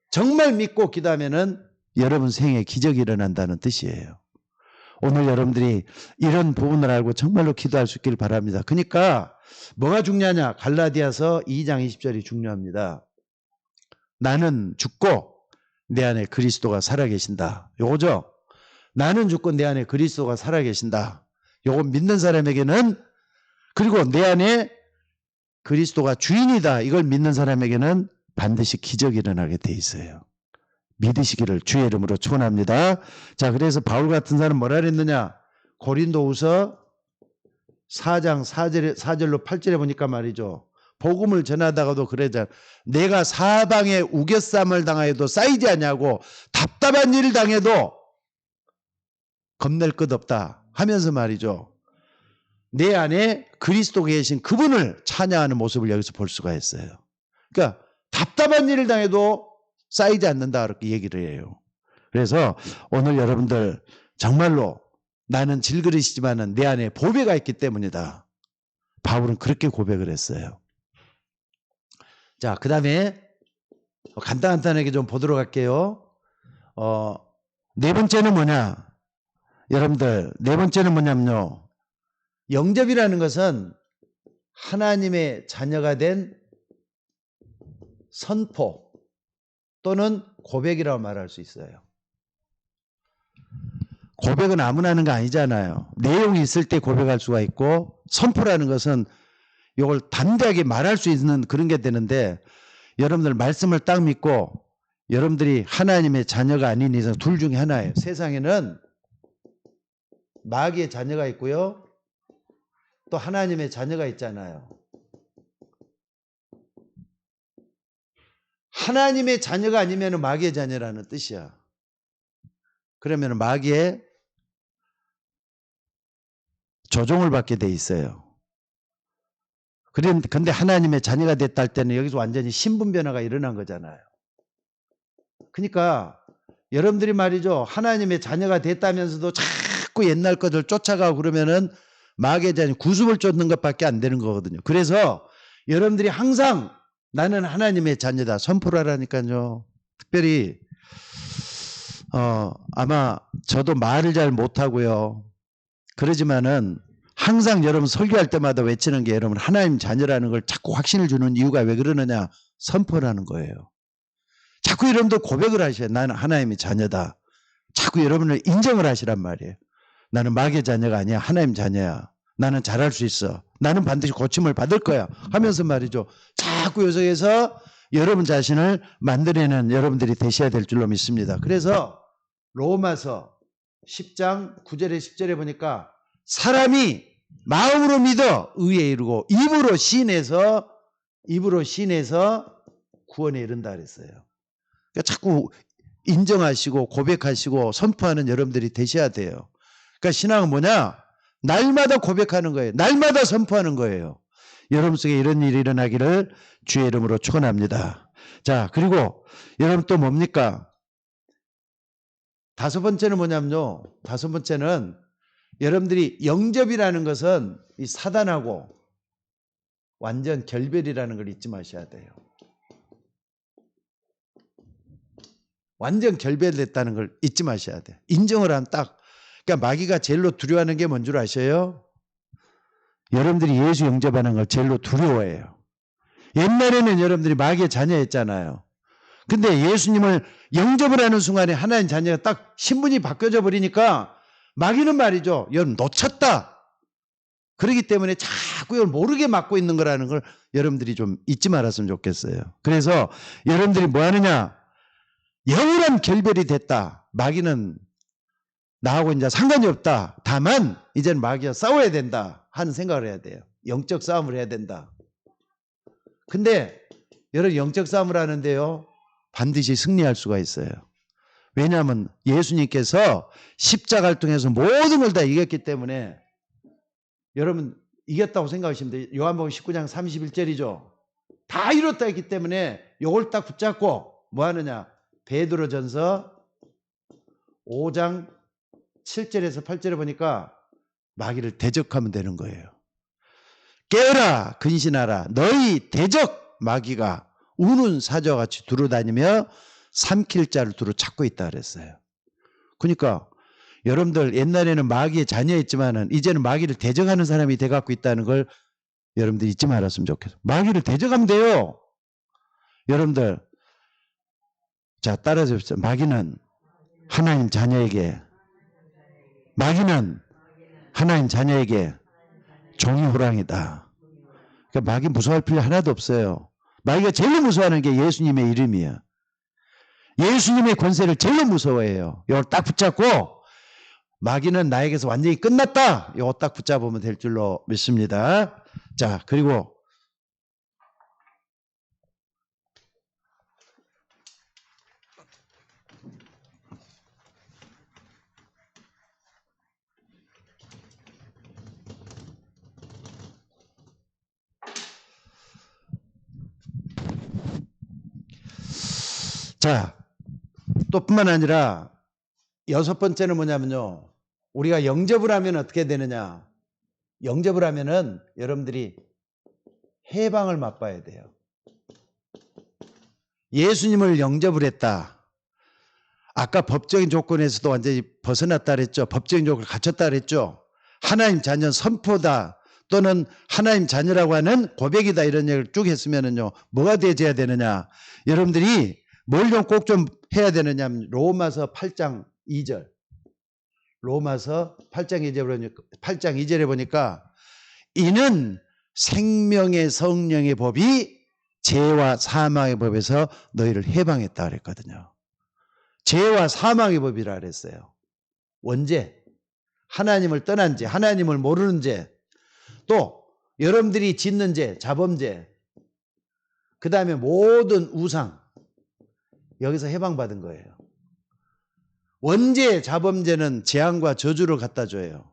정말 믿고 기도하면은 여러분 생에 기적이 일어난다는 뜻이에요. 오늘 여러분들이 이런 부분을 알고 정말로 기도할 수 있기를 바랍니다. 그러니까 뭐가 중요하냐? 갈라디아서 2장 20절이 중요합니다. 나는 죽고 내 안에 그리스도가 살아계신다. 요거죠? 나는 죽고 내 안에 그리스도가 살아계신다. 요거 믿는 사람에게는, 그리고 내 안에 그리스도가 주인이다. 이걸 믿는 사람에게는 반드시 기적이 일어나게 돼 있어요. 믿으시기를 주의 이름으로 축원합니다. 자, 그래서 바울 같은 사람은 뭐라 그랬느냐? 고린도후서 4장 4절로 8절에 보니까 말이죠. 복음을 전하다가도 그러자. 내가 사방에 우겨쌈을 당하여도 쌓이지 않냐고, 답답한 일을 당해도 겁낼 것 없다 하면서 말이죠. 내 안에 그리스도 계신 그분을 찬양하는 모습을 여기서 볼 수가 있어요. 그러니까 답답한 일을 당해도 쌓이지 않는다 그렇게 얘기를 해요. 그래서 오늘 여러분들 정말로 나는 질그릇이지만 내 안에 보배가 있기 때문이다. 바울은 그렇게 고백을 했어요. 자, 그 다음에 간단하게 좀 보도록 할게요. 네 번째는 뭐냐? 여러분들 네 번째는 뭐냐면요. 영접이라는 것은 하나님의 자녀가 된 선포 또는 고백이라고 말할 수 있어요. 고백은 아무나 하는 거 아니잖아요. 내용이 있을 때 고백할 수가 있고, 선포라는 것은 이걸 담대하게 말할 수 있는 그런 게 되는데, 여러분들 말씀을 딱 믿고 여러분들이 하나님의 자녀가 아닌 이상 둘 중에 하나예요. 세상에는 마귀의 자녀가 있고요, 또 하나님의 자녀가 있잖아요. 하나님의 자녀가 아니면 마귀의 자녀라는 뜻이야. 그러면 마귀의 조종을 받게 돼 있어요. 그런데 하나님의 자녀가 됐다 할 때는 여기서 완전히 신분 변화가 일어난 거잖아요. 그러니까 여러분들이 말이죠, 하나님의 자녀가 됐다면서도 자꾸 옛날 것을 쫓아가고 그러면은 마귀의 자녀 구습을 쫓는 것밖에 안 되는 거거든요. 그래서 여러분들이 항상 나는 하나님의 자녀다 선포를 하라니까요. 특별히 아마 저도 말을 잘 못하고요. 그러지만은 항상 여러분 설교할 때마다 외치는 게, 여러분 하나님 자녀라는 걸 자꾸 확신을 주는 이유가 왜 그러느냐? 선포라는 거예요. 자꾸 여러분들 고백을 하셔야 나는 하나님의 자녀다. 자꾸 여러분을 인정을 하시란 말이에요. 나는 마귀의 자녀가 아니야. 하나님 자녀야. 나는 잘할 수 있어. 나는 반드시 고침을 받을 거야 하면서 말이죠. 자꾸 요속에서 여러분 자신을 만들어내는 여러분들이 되셔야 될 줄로 믿습니다. 그래서 로마서 10장 9절에 10절에 보니까 사람이 마음으로 믿어 의에 이르고 입으로 시인해서 구원에 이른다 그랬어요. 그러니까 자꾸 인정하시고 고백하시고 선포하는 여러분들이 되셔야 돼요. 그러니까 신앙은 뭐냐? 날마다 고백하는 거예요. 날마다 선포하는 거예요. 여러분 속에 이런 일이 일어나기를 주의 이름으로 축원합니다. 자, 그리고 여러분 또 뭡니까? 다섯 번째는 뭐냐면요. 다섯 번째는 여러분들이 영접이라는 것은 이 사단하고 완전 결별이라는 걸 잊지 마셔야 돼요. 완전 결별됐다는 걸 잊지 마셔야 돼요. 인정을 한 딱. 그러니까 마귀가 제일로 두려워하는 게 뭔 줄 아셔요? 여러분들이 예수 영접하는 걸 제일로 두려워해요. 옛날에는 여러분들이 마귀의 자녀였잖아요. 근데 예수님을 영접을 하는 순간에 하나님 자녀가 딱 신분이 바뀌어져 버리니까 마귀는 말이죠. 여러분 놓쳤다. 그렇기 때문에 자꾸 이걸 모르게 막고 있는 거라는 걸 여러분들이 좀 잊지 말았으면 좋겠어요. 그래서 여러분들이 뭐 하느냐? 영원한 결별이 됐다. 마귀는 나하고 이제 상관이 없다. 다만 이제는 마귀와 싸워야 된다 하는 생각을 해야 돼요. 영적 싸움을 해야 된다. 근데 여러분 영적 싸움을 하는데요. 반드시 승리할 수가 있어요. 왜냐하면 예수님께서 십자가를 통해서 모든 걸 다 이겼기 때문에 여러분 이겼다고 생각하시면 돼요. 요한복음 19장 31절이죠. 다 이뤘다 했기 때문에 요걸 딱 붙잡고 뭐 하느냐. 베드로전서 5장 7절에서 8절에 보니까 마귀를 대적하면 되는 거예요. 깨어라 근신하라 너희 대적 마귀가 우는 사자같이 두루다니며 삼킬 자를 두루 찾고 있다 그랬어요. 그러니까 여러분들 옛날에는 마귀의 자녀였지만은 이제는 마귀를 대적하는 사람이 돼갖고 있다는 걸 여러분들 잊지 말았으면 좋겠어요. 마귀를 대적하면 돼요. 여러분들 자 따라서 봅시다. 마귀는 하나님 자녀에게 종이 호랑이다. 그러니까 마귀 무서워할 필요 하나도 없어요. 마귀가 제일 무서워하는 게 예수님의 이름이에요. 예수님의 권세를 제일 무서워해요. 이걸 딱 붙잡고 마귀는 나에게서 완전히 끝났다. 이거 딱 붙잡으면 될 줄로 믿습니다. 자, 그리고 자, 또 뿐만 아니라 여섯 번째는 뭐냐면요. 우리가 영접을 하면 어떻게 되느냐. 영접을 하면은 여러분들이 해방을 맛봐야 돼요. 예수님을 영접을 했다. 아까 법적인 조건에서도 완전히 벗어났다 그랬죠. 법적인 조건을 갖췄다 그랬죠. 하나님 자녀 선포다 또는 하나님 자녀라고 하는 고백이다 이런 얘기를 쭉 했으면은요. 뭐가 되어야 되느냐. 여러분들이 뭘 좀 꼭 좀 해야 되느냐 하면 로마서 8장 2절. 로마서 8장 2절에 보니까 이는 생명의 성령의 법이 죄와 사망의 법에서 너희를 해방했다 그랬거든요. 죄와 사망의 법이라 그랬어요. 원죄, 하나님을 떠난 죄, 하나님을 모르는 죄, 또 여러분들이 짓는 죄, 자범죄, 그 다음에 모든 우상, 여기서 해방받은 거예요. 원죄, 자범죄는 재앙과 저주를 갖다 줘요.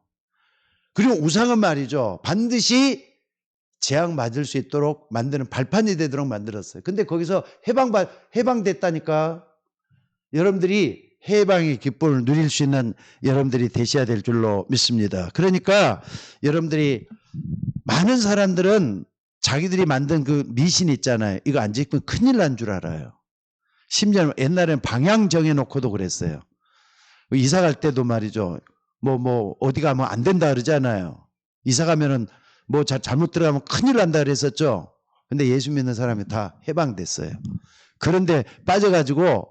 그리고 우상은 말이죠. 반드시 재앙 맞을 수 있도록 만드는 발판이 되도록 만들었어요. 근데 거기서 해방됐다니까 여러분들이 해방의 기쁨을 누릴 수 있는 여러분들이 되셔야 될 줄로 믿습니다. 그러니까 여러분들이 많은 사람들은 자기들이 만든 그 미신 있잖아요. 이거 안 지키면 큰일 난 줄 알아요. 심지어 옛날에는 방향 정해놓고도 그랬어요. 이사 갈 때도 말이죠. 어디 가면 안 된다 그러잖아요. 이사 가면은 잘못 들어가면 큰일 난다 그랬었죠. 근데 예수 믿는 사람이 다 해방됐어요. 그런데 빠져가지고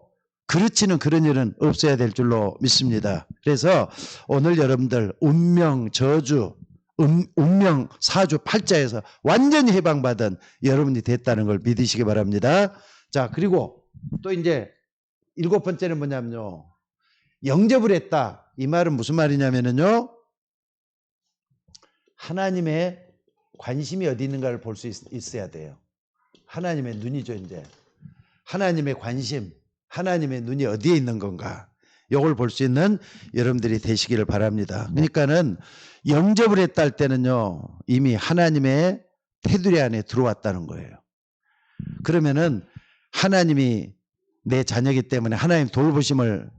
그렇지는 그런 일은 없어야 될 줄로 믿습니다. 그래서 오늘 여러분들 운명 저주, 운명 사주 팔자에서 완전히 해방받은 여러분이 됐다는 걸 믿으시기 바랍니다. 자, 그리고 또 이제 일곱 번째는 뭐냐면요. 영접을 했다. 이 말은 무슨 말이냐면요. 하나님의 관심이 어디 있는가를 볼 수 있어야 돼요. 하나님의 눈이죠, 이제. 하나님의 관심, 하나님의 눈이 어디에 있는 건가. 이걸 볼 수 있는 여러분들이 되시기를 바랍니다. 그러니까는 영접을 했다 할 때는요. 이미 하나님의 테두리 안에 들어왔다는 거예요. 그러면은 하나님이 내 자녀이기 때문에 하나님 돌보심을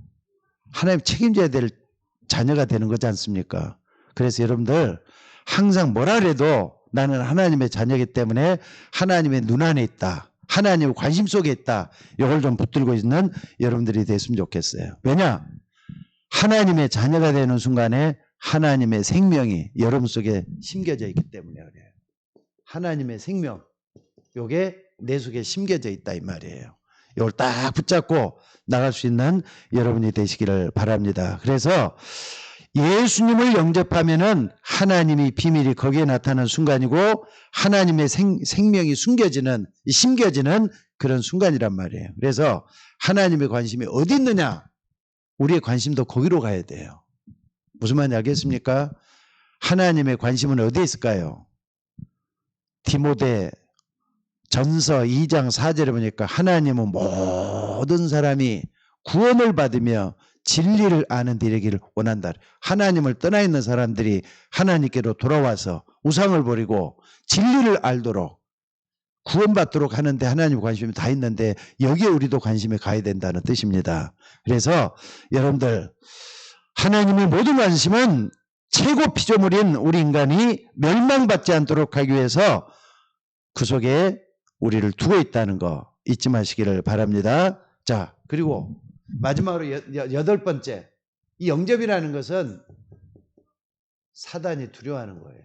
하나님 책임져야 될 자녀가 되는 거지 않습니까? 그래서 여러분들 항상 뭐라 그래도 나는 하나님의 자녀이기 때문에 하나님의 눈 안에 있다. 하나님의 관심 속에 있다. 이걸 좀 붙들고 있는 여러분들이 됐으면 좋겠어요. 왜냐? 하나님의 자녀가 되는 순간에 하나님의 생명이 여러분 속에 심겨져 있기 때문에 그래요. 하나님의 생명. 요게 내 속에 심겨져 있다 이 말이에요. 이걸 딱 붙잡고 나갈 수 있는 여러분이 되시기를 바랍니다. 그래서 예수님을 영접하면은 하나님이 비밀이 거기에 나타나는 순간이고 하나님의 생명이 심겨지는 그런 순간이란 말이에요. 그래서 하나님의 관심이 어디 있느냐? 우리의 관심도 거기로 가야 돼요. 무슨 말인지 알겠습니까? 하나님의 관심은 어디에 있을까요? 디모데 전서 2장 4절에 보니까 하나님은 모든 사람이 구원을 받으며 진리를 아는 데 이르기를 원한다. 하나님을 떠나 있는 사람들이 하나님께로 돌아와서 우상을 버리고 진리를 알도록 구원받도록 하는데 하나님 관심이 다 있는데 여기에 우리도 관심이 가야 된다는 뜻입니다. 그래서 여러분들 하나님의 모든 관심은 최고 피조물인 우리 인간이 멸망받지 않도록 하기 위해서 그 속에 우리를 두고 있다는 거 잊지 마시기를 바랍니다. 자, 그리고 마지막으로 여덟 번째, 이 영접이라는 것은 사단이 두려워하는 거예요.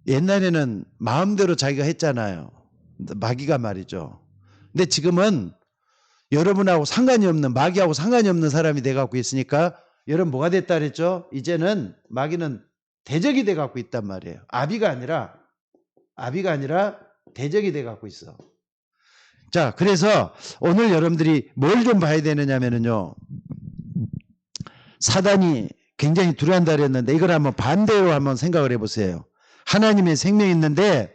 옛날에는 마음대로 자기가 했잖아요. 마귀가 말이죠. 근데 지금은 여러분하고 상관이 없는, 마귀하고 상관이 없는 사람이 돼갖고 있으니까 여러분 뭐가 됐다 그랬죠? 이제는 마귀는 대적이 돼갖고 있단 말이에요. 아비가 아니라 대적이 돼갖고 있어. 자, 그래서 오늘 여러분들이 뭘 좀 봐야 되느냐면요. 사단이 굉장히 두려워한다 그랬는데 이걸 한번 반대로 한번 생각을 해보세요. 하나님의 생명이 있는데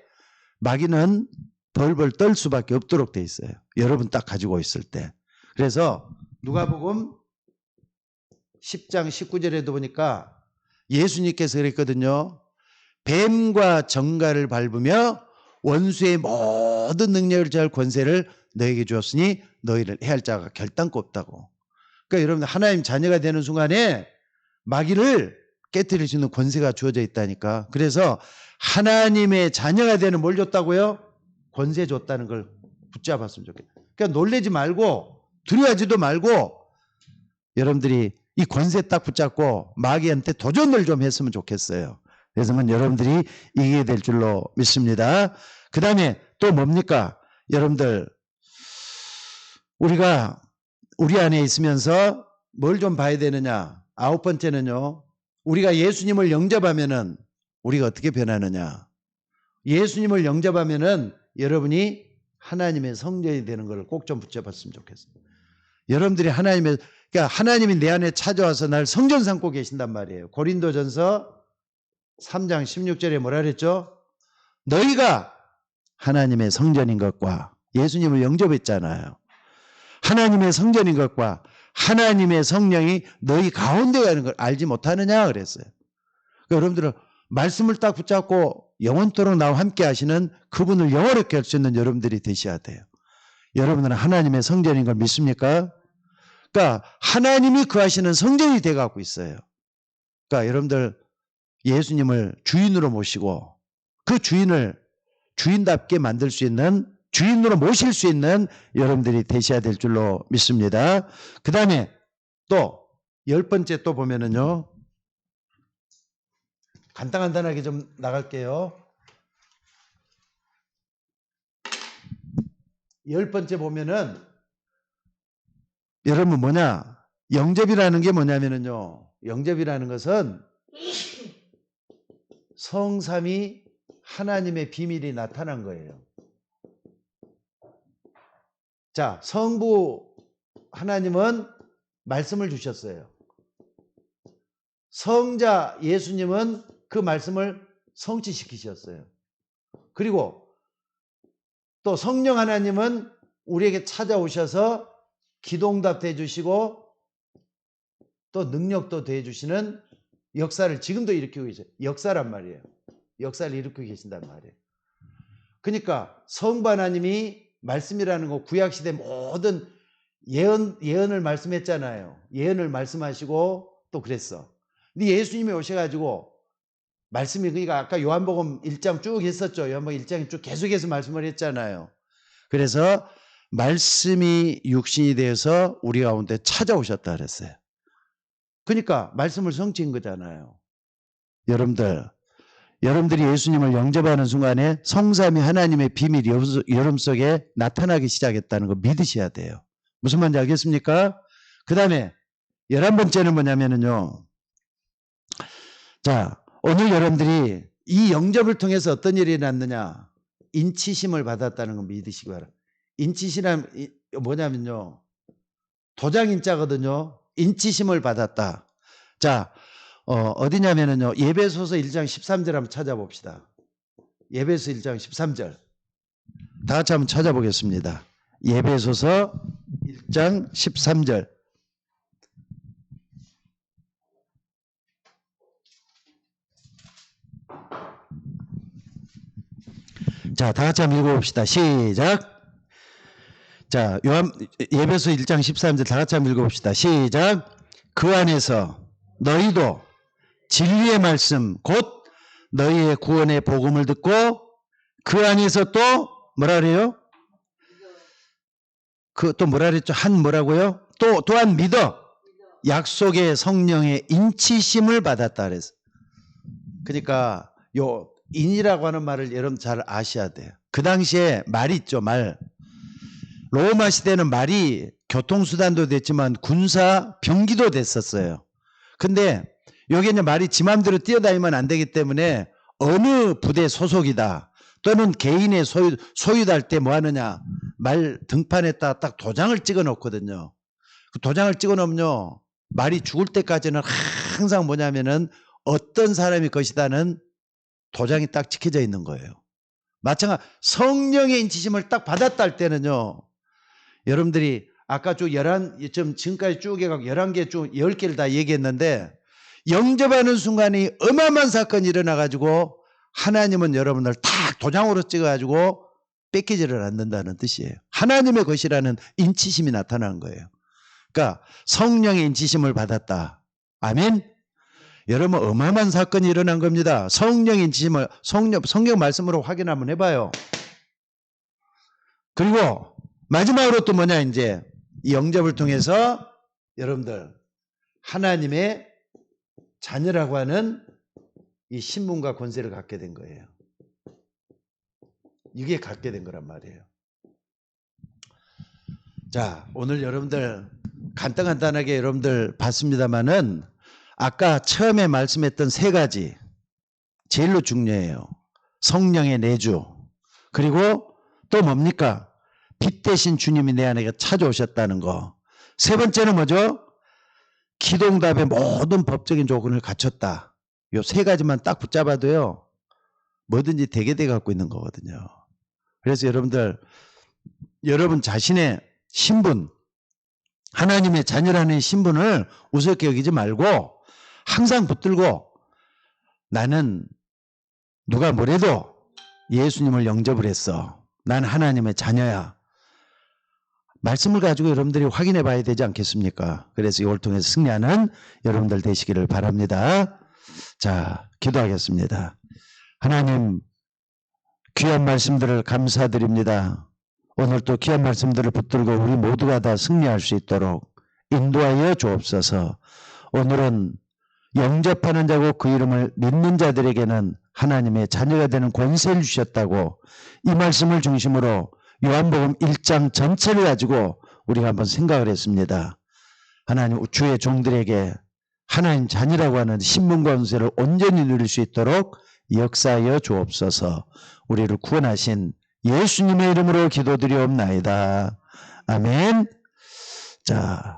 마귀는 벌벌 떨 수밖에 없도록 돼 있어요. 여러분 딱 가지고 있을 때. 그래서 누가복음 10장 19절에도 보니까 예수님께서 그랬거든요. 뱀과 정갈을 밟으며 원수의 모든 능력을 제할 권세를 너에게 주었으니 너희를 해할 자가 결단코 없다고. 그러니까 여러분 하나님 자녀가 되는 순간에 마귀를 깨뜨릴 수 있는 권세가 주어져 있다니까. 그래서 하나님의 자녀가 되는 뭘 줬다고요? 권세 줬다는 걸 붙잡았으면 좋겠다. 그러니까 놀라지 말고 두려워하지도 말고 여러분들이 이 권세 딱 붙잡고 마귀한테 도전을 좀 했으면 좋겠어요. 그래서 여러분들이 이기게 될 줄로 믿습니다. 그 다음에 또 뭡니까? 여러분들 우리가 우리 안에 있으면서 뭘 좀 봐야 되느냐? 아홉 번째는요. 우리가 예수님을 영접하면은 우리가 어떻게 변하느냐? 예수님을 영접하면은 여러분이 하나님의 성전이 되는 걸 꼭 좀 붙잡았으면 좋겠어요. 여러분들이 그러니까 하나님이 내 안에 찾아와서 날 성전 삼고 계신단 말이에요. 고린도전서 3장 16절에 뭐라 그랬죠? 너희가 하나님의 성전인 것과 예수님을 영접했잖아요. 하나님의 성전인 것과 하나님의 성령이 너희 가운데 가는 걸 알지 못하느냐 그랬어요. 그러니까 여러분들은 말씀을 딱 붙잡고 영원토록 나와 함께 하시는 그분을 영원하게 할 수 있는 여러분들이 되셔야 돼요. 여러분들은 하나님의 성전인 걸 믿습니까? 그러니까 하나님이 거하시는 성전이 돼갖고 있어요. 그러니까 여러분들 예수님을 주인으로 모시고 그 주인을 주인답게 만들 수 있는 주인으로 모실 수 있는 여러분들이 되셔야 될 줄로 믿습니다. 그 다음에 또 10번째 또 보면은요. 간단하게 좀 나갈게요. 10번째 보면은 여러분 뭐냐? 영접이라는 게 뭐냐면은요. 영접이라는 것은 성삼위 하나님의 비밀이 나타난 거예요. 자, 성부 하나님은 말씀을 주셨어요. 성자 예수님은 그 말씀을 성취시키셨어요. 그리고 또 성령 하나님은 우리에게 찾아오셔서 기도응답도 해주시고 또 능력도 더해주시는 역사를 지금도 일으키고 계세요. 역사란 말이에요. 역사를 일으키고 계신단 말이에요. 그러니까 성부 하나님이 말씀이라는 거 구약시대 모든 예언을 말씀했잖아요. 예언을 말씀하시고 또 그랬어. 근데 예수님이 오셔가지고 말씀이 그러니까 아까 요한복음 1장 쭉 했었죠. 요한복음 1장에 쭉 계속해서 말씀을 했잖아요. 그래서 말씀이 육신이 되어서 우리 가운데 찾아오셨다 그랬어요. 그러니까 말씀을 성취한 거잖아요. 여러분들이 예수님을 영접하는 순간에 성삼위 하나님의 비밀이 여러분 속에 나타나기 시작했다는 거 믿으셔야 돼요. 무슨 말인지 알겠습니까? 그 다음에 11번째는 뭐냐면요. 자, 오늘 여러분들이 이 영접을 통해서 어떤 일이 일어났느냐? 인치심을 받았다는 거 믿으시기 바랍니다. 인치심은 뭐냐면요. 도장인자거든요. 인치심을 받았다. 자, 어디냐면요. 예배소서 1장 13절 한번 찾아봅시다. 예배소 1장 13절. 다 같이 한번 찾아보겠습니다. 예배소서 1장 13절. 자, 다 같이 한번 읽어봅시다. 시작. 자, 예배소 1장 13절 다 같이 한번 읽어봅시다. 시작. 그 안에서 너희도 진리의 말씀 곧 너희의 구원의 복음을 듣고 그 안에서 또 뭐라 그래요? 또 뭐라 그랬죠? 뭐라고요? 또한 믿어 약속의 성령의 인치심을 받았다 그래서. 그러니까 요 인이라고 하는 말을 여러분 잘 아셔야 돼요. 그 당시에 말이 있죠. 말. 로마 시대는 말이 교통수단도 됐지만 군사 병기도 됐었어요. 근데 여기 이제 말이 지 맘대로 뛰어다니면 안 되기 때문에 어느 부대 소속이다 또는 개인의 소유할 때 뭐 하느냐, 말 등판에다 딱 도장을 찍어 놓거든요. 그 도장을 찍어 놓으면요, 말이 죽을 때까지는 항상 뭐냐면은 어떤 사람이 것이다는 도장이 딱 찍혀져 있는 거예요. 마찬가지 성령의 인치심을 딱 받았다 할 때는요, 여러분들이 아까 쭉 지금까지 쭉 해가고 11개 쭉 10개를 다 얘기했는데, 영접하는 순간에 어마어마한 사건이 일어나가지고 하나님은 여러분을 딱 도장으로 찍어가지고 뺏기지를 않는다는 뜻이에요. 하나님의 것이라는 인치심이 나타나는 거예요. 그러니까 성령의 인치심을 받았다. 아멘. 여러분 어마어마한 사건이 일어난 겁니다. 성령의 인치심을 성경 말씀으로 확인 한번 해봐요. 그리고 마지막으로 또 뭐냐, 이제 이 영접을 통해서 여러분들 하나님의 자녀라고 하는 이 신분과 권세를 갖게 된 거예요. 이게 갖게 된 거란 말이에요. 자, 오늘 여러분들 간단하게 여러분들 봤습니다만은 아까 처음에 말씀했던 3가지 제일로 중요해요. 성령의 내주, 그리고 또 뭡니까? 빛 대신 주님이 내 안에 찾아오셨다는 거. 3번째는 뭐죠? 기도응답의 모든 법적인 조건을 갖췄다. 요 3가지만 딱 붙잡아도요, 뭐든지 되게 돼 갖고 있는 거거든요. 그래서 여러분 자신의 신분, 하나님의 자녀라는 신분을 우습게 여기지 말고 항상 붙들고, 나는 누가 뭐래도 예수님을 영접을 했어, 난 하나님의 자녀야, 말씀을 가지고 여러분들이 확인해 봐야 되지 않겠습니까? 그래서 이걸 통해서 승리하는 여러분들 되시기를 바랍니다. 자, 기도하겠습니다. 하나님, 귀한 말씀들을 감사드립니다. 오늘 또 귀한 말씀들을 붙들고 우리 모두가 다 승리할 수 있도록 인도하여 주옵소서. 오늘은 영접하는 자고 그 이름을 믿는 자들에게는 하나님의 자녀가 되는 권세를 주셨다고, 이 말씀을 중심으로 요한복음 1장 전체를 가지고 우리가 한번 생각을 했습니다. 하나님, 주의 종들에게 하나님 자녀라고 하는 신분과 권세를 온전히 누릴 수 있도록 역사하여 주옵소서. 우리를 구원하신 예수님의 이름으로 기도드리옵나이다. 아멘. 자.